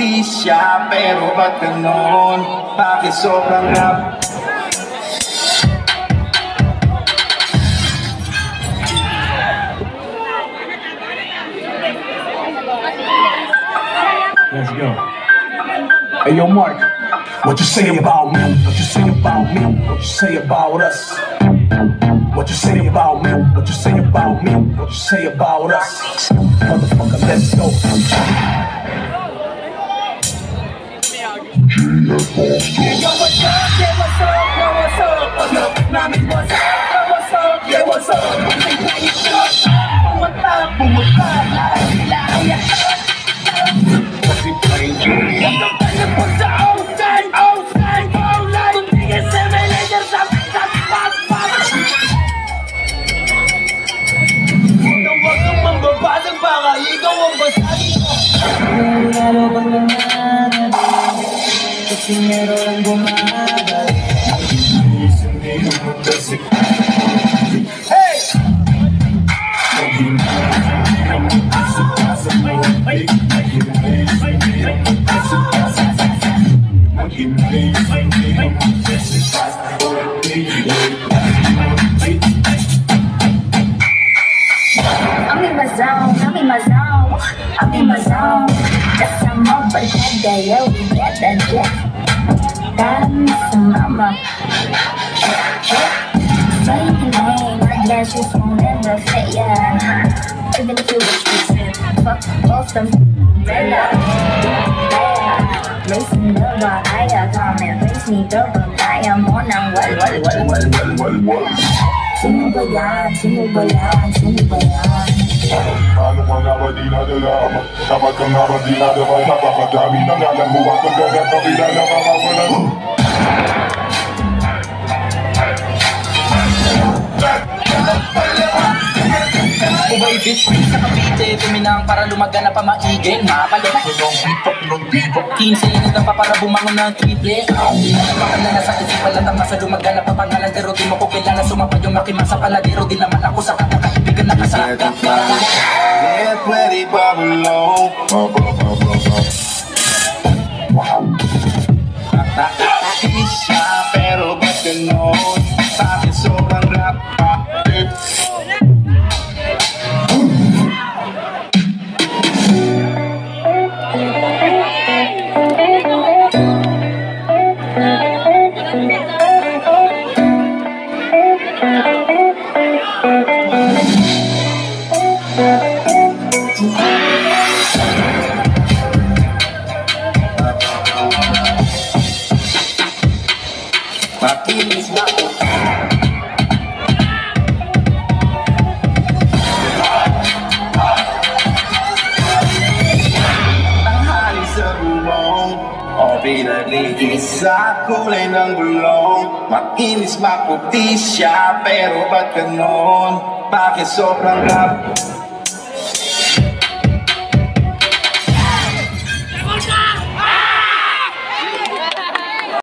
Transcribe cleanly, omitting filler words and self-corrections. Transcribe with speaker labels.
Speaker 1: maputi siya, pero ba't ganon? Bakit sobrang rap?
Speaker 2: Let's go. Hey, yo, Mark, what you say about me? What you say about me? What you say about us? What you say about me? What you say about me? What you say about us? Motherfucker, let's go.
Speaker 1: Yo, what's up? Yeah, what's up? Yo, what's up? Yo, mami, what's up? Yo, what's up? Yeah, what's up?
Speaker 3: Kasi meron lang bumagal.
Speaker 1: Hey!
Speaker 3: I'm in my zone. That's I'm up for that day, yeah, we get that jet. That's mama. Say your name, I guess you won't ever fit, yeah. Even if you wish you said, fuck both them. Listen to what I come and face me, girl, but I am on and well. Sino ba yan? Sino ba yan? Sino ba yan?
Speaker 4: Paano ka nga ba di nadalaman? Dapat ka nga ba di nadaman? Napakadami ng alam mo at magkagat na kilala makawalan.
Speaker 5: Kubay bitch, sa Cavite, tuminang para lumaga na pamaigay. Mapalok, 15 na pa para bumangon ng triple. Napaka na nasa isipan lang tama sa lumaga na papangalan. Pero di mo ko kailangan sumapad yung makimasa paladero. Di naman ako sa kakaibigan na kasaka.
Speaker 1: Get ready, Babylon. Maputi siya, pero ba't ganon? Bakit sobrang rap? Makinis na ako. Tanghali sa bulong, o pinagliis sa kulay ng bulong. Makinis maputi siya, pero ba't ganon? Bakit sobrang rap?